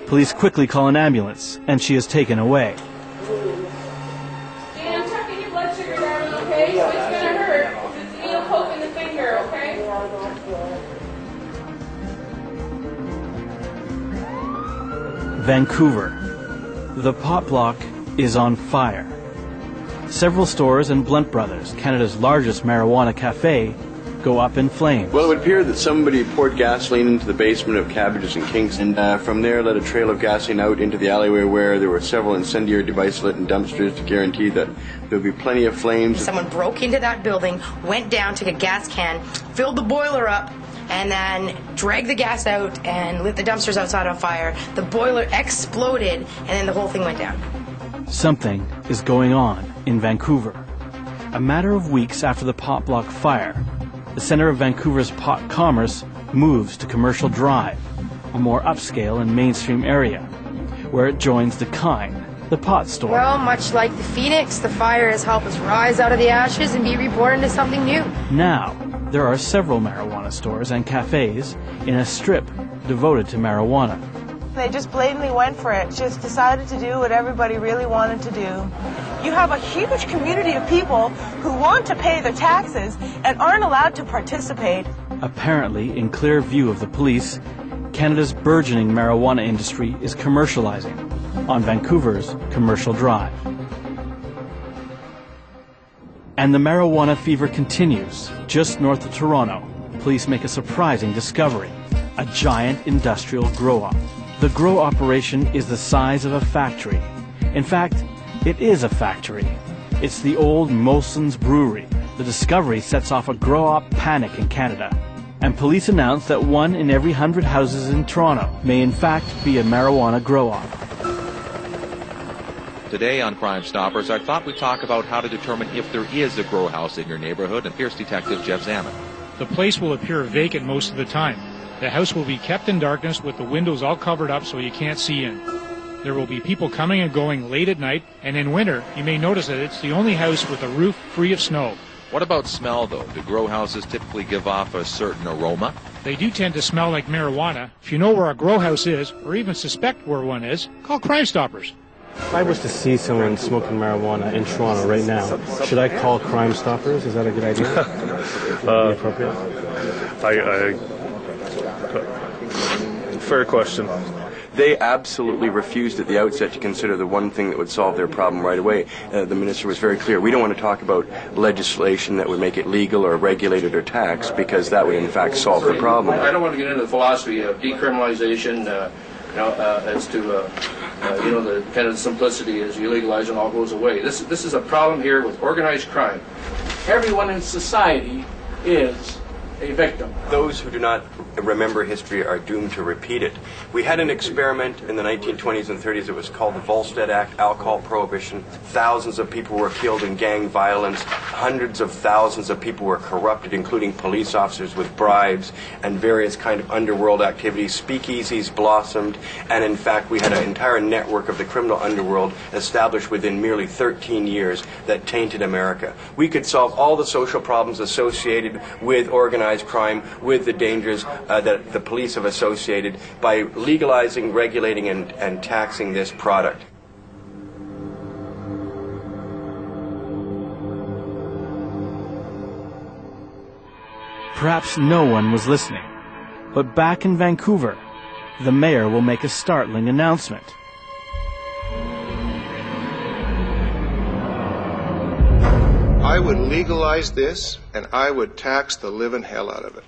Police quickly call an ambulance, and she is taken away. Dan, I'm checking your blood sugar, darling, okay? So it's gonna hurt. It's a needle poke in the finger, okay? Vancouver. The pot block is on fire. Several stores and Blunt Brothers, Canada's largest marijuana cafe, go up in flames. Well, it would appear that somebody poured gasoline into the basement of Cabbages and Kings, and from there led a trail of gasoline out into the alleyway where there were several incendiary devices lit in dumpsters to guarantee that there would be plenty of flames. Someone broke into that building, went down, took a gas can, filled the boiler up, and then dragged the gas out and lit the dumpsters outside on fire. The boiler exploded, and then the whole thing went down. Something is going on in Vancouver. A matter of weeks after the pot block fire, the center of Vancouver's pot commerce moves to Commercial Drive, a more upscale and mainstream area, where it joins the Kind, the pot store. Well, much like the Phoenix, the fire has helped us rise out of the ashes and be reborn into something new. Now, there are several marijuana stores and cafes in a strip devoted to marijuana. They just blatantly went for it, just decided to do what everybody really wanted to do. You have a huge community of people who want to pay their taxes and aren't allowed to participate. Apparently, in clear view of the police, Canada's burgeoning marijuana industry is commercializing on Vancouver's Commercial Drive. And the marijuana fever continues. Just north of Toronto, police make a surprising discovery: a giant industrial grow-op. The grow operation is the size of a factory. In fact, it is a factory. It's the old Molson's Brewery. The discovery sets off a grow-op panic in Canada, and police announce that 1 in every 100 houses in Toronto may in fact be a marijuana grow-op. Today on Crime Stoppers, I thought we'd talk about how to determine if there is a grow house in your neighborhood, and here's Detective Jeff Zaman. The place will appear vacant most of the time. The house will be kept in darkness with the windows all covered up so you can't see in. There will be people coming and going late at night, and in winter, you may notice that it's the only house with a roof free of snow. What about smell, though? Do grow houses typically give off a certain aroma? They do tend to smell like marijuana. If you know where a grow house is, or even suspect where one is, call Crime Stoppers. If I was to see someone smoking marijuana in Toronto right now, should I call Crime Stoppers? Is that a good idea? Would it be appropriate? Fair question. They absolutely refused at the outset to consider the one thing that would solve their problem right away. The minister was very clear. We don't want to talk about legislation that would make it legal or regulated or taxed, because that would in fact solve the problem. I don't want to get into the philosophy of decriminalization, as to the kind of simplicity as you legalize and all goes away. This is a problem here with organized crime. Everyone in society is a victim. Those who do not remember history are doomed to repeat it. We had an experiment in the 1920s and 30s. It was called the Volstead Act, alcohol prohibition. Thousands of people were killed in gang violence. Hundreds of thousands of people were corrupted, including police officers, with bribes and various kind of underworld activities. Speakeasies blossomed, and in fact we had an entire network of the criminal underworld established within merely 13 years that tainted America. We could solve all the social problems associated with organized crime, with the dangers that the police have associated, by legalizing, regulating, and taxing this product. Perhaps no one was listening, but back in Vancouver, the mayor will make a startling announcement. I would legalize this, and I would tax the living hell out of it.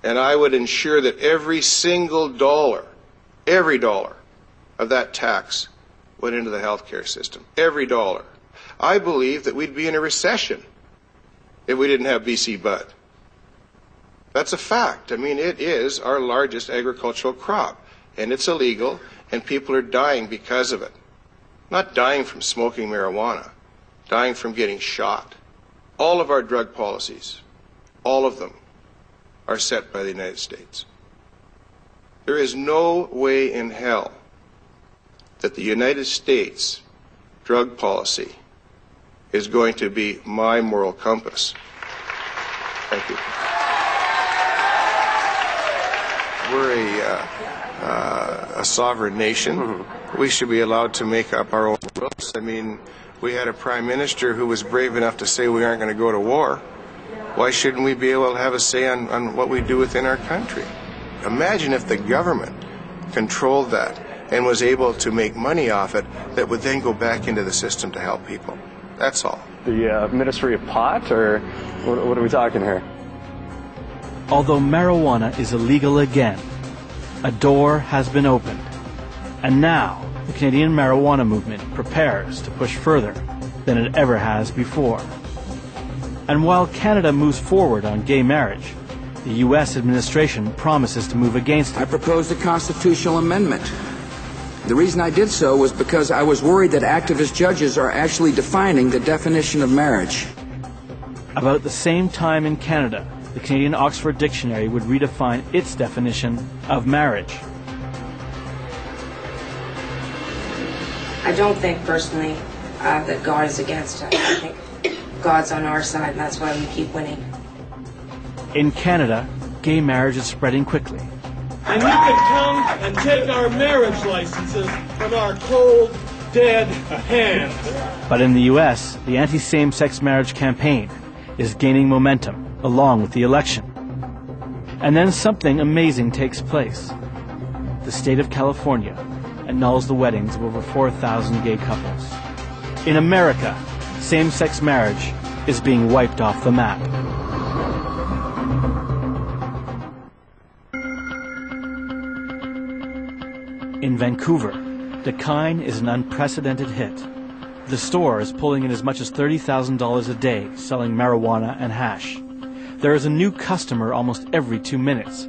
And I would ensure that every single dollar, every dollar of that tax went into the healthcare system. Every dollar. I believe that we'd be in a recession if we didn't have BC Bud. That's a fact. I mean, it is our largest agricultural crop, and it's illegal, and people are dying because of it. Not dying from smoking marijuana, dying from getting shot. All of our drug policies, all of them, are set by the United States. There is no way in hell that the United States drug policy is going to be my moral compass. Thank you. we're a sovereign nation. We should be allowed to make up our own rules. I mean, we had a prime minister who was brave enough to say we aren't going to go to war. Why shouldn't we be able to have a say on what we do within our country? Imagine if the government controlled that and was able to make money off it that would then go back into the system to help people. That's all. The Ministry of Pot, or what are we talking here? Although marijuana is illegal again, a door has been opened. And now, the Canadian marijuana movement prepares to push further than it ever has before. And while Canada moves forward on gay marriage, the U.S. administration promises to move against it. I proposed a constitutional amendment. The reason I did so was because I was worried that activist judges are actually defining the definition of marriage. About the same time in Canada, the Canadian Oxford Dictionary would redefine its definition of marriage. I don't think, personally, that God is against us. I think God's on our side, and that's why we keep winning. In Canada, gay marriage is spreading quickly. And you can come and take our marriage licenses from our cold, dead hands. But in the U.S., the anti-same-sex marriage campaign is gaining momentum along with the election. And then something amazing takes place. The state of California annuls the weddings of over 4,000 gay couples. In America, same-sex marriage is being wiped off the map. In Vancouver, Dakine is an unprecedented hit. The store is pulling in as much as $30,000 a day selling marijuana and hash. There is a new customer almost every 2 minutes.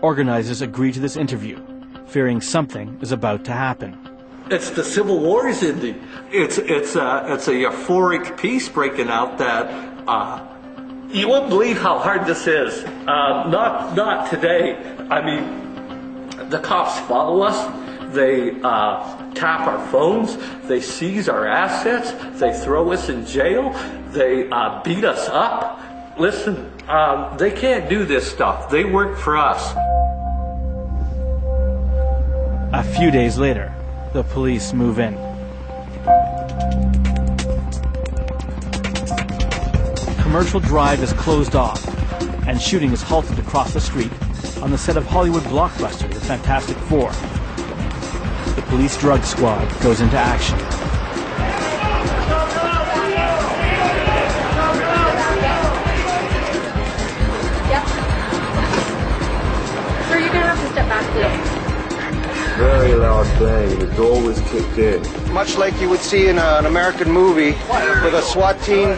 Organizers agree to this interview, fearing something is about to happen. It's the Civil War, Indy. It's a euphoric peace breaking out that you won't believe how hard this is. Not today. I mean, the cops follow us. They tap our phones. They seize our assets. They throw us in jail. They beat us up. Listen, they can't do this stuff. They work for us. A few days later, the police move in. Commercial Drive is closed off, and shooting is halted across the street on the set of Hollywood blockbuster The Fantastic Four. The police drug squad goes into action. Sir, you're going to have to step back, please. Very loud bang, the door was kicked in. Much like you would see in an American movie with a SWAT team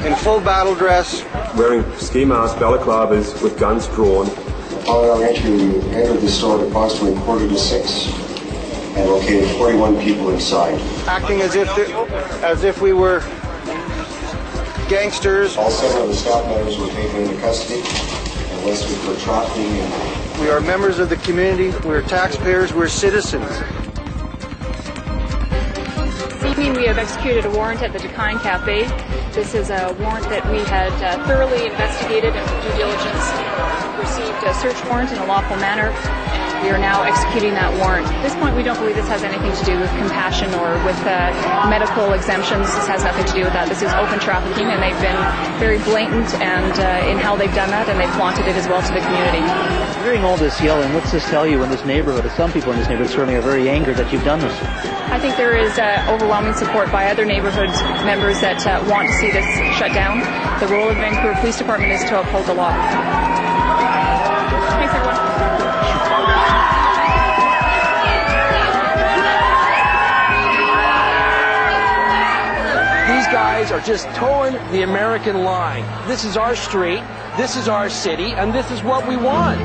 in full battle dress. Wearing ski masks, balaclavas with guns drawn. Upon our entry, we entered the store at approximately 5:45 and located 41 people inside. Acting as if we were gangsters. All 7 of the staff members were taken into custody and listed for trafficking. We are members of the community. We're taxpayers. We're citizens. This evening we have executed a warrant at the Dakine Cafe. This is a warrant that we had thoroughly investigated and due diligence. Received a search warrant in a lawful manner. We are now executing that warrant. At this point, we don't believe this has anything to do with compassion or with medical exemptions. This has nothing to do with that. This is open trafficking, and they've been very blatant and in how they've done that, and they've flaunted it as well to the community. Hearing all this yelling, what's this tell you in this neighborhood? Some people in this neighborhood certainly are very angry that you've done this. I think there is overwhelming support by other neighborhood members that want to see this shut down. The role of the Vancouver Police Department is to uphold the law. Thanks, everyone. These guys are just towing the American line. This is our street, this is our city, and this is what we want.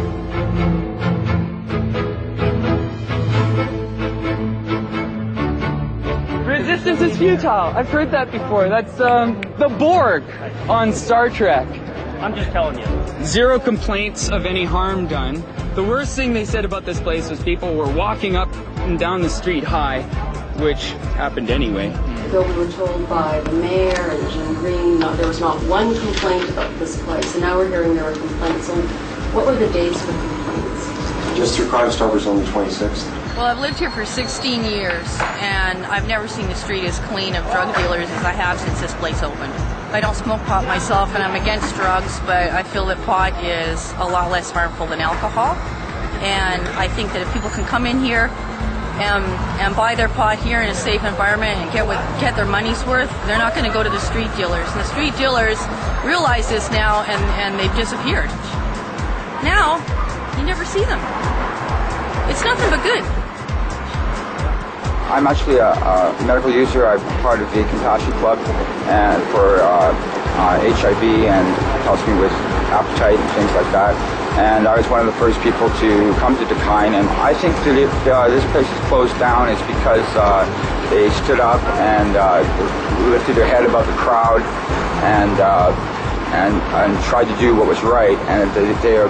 Resistance is futile. I've heard that before. That's the Borg on Star Trek. I'm just telling you. 0 complaints of any harm done. The worst thing they said about this place was people were walking up and down the street high, which happened anyway. Though we were told by the mayor and Jim Green there was not one complaint about this place, and now we're hearing there were complaints. And what were the dates for complaints? Just through Crime Stoppers on the 26th. Well, I've lived here for 16 years, and I've never seen the street as clean of drug dealers as I have since this place opened. I don't smoke pot myself, and I'm against drugs, but I feel that pot is a lot less harmful than alcohol. And I think that if people can come in here and buy their pot here in a safe environment and get their money's worth, they're not going to go to the street dealers. And the street dealers realize this now, and they've disappeared. Now, you never see them. It's nothing but good. I'm actually a medical user. I'm part of the Compassion Club and for HIV, and helps me with appetite and things like that. And I was one of the first people to come to Dakine, and I think that if this place is closed down, it's because they stood up and lifted their head above the crowd and tried to do what was right, and they are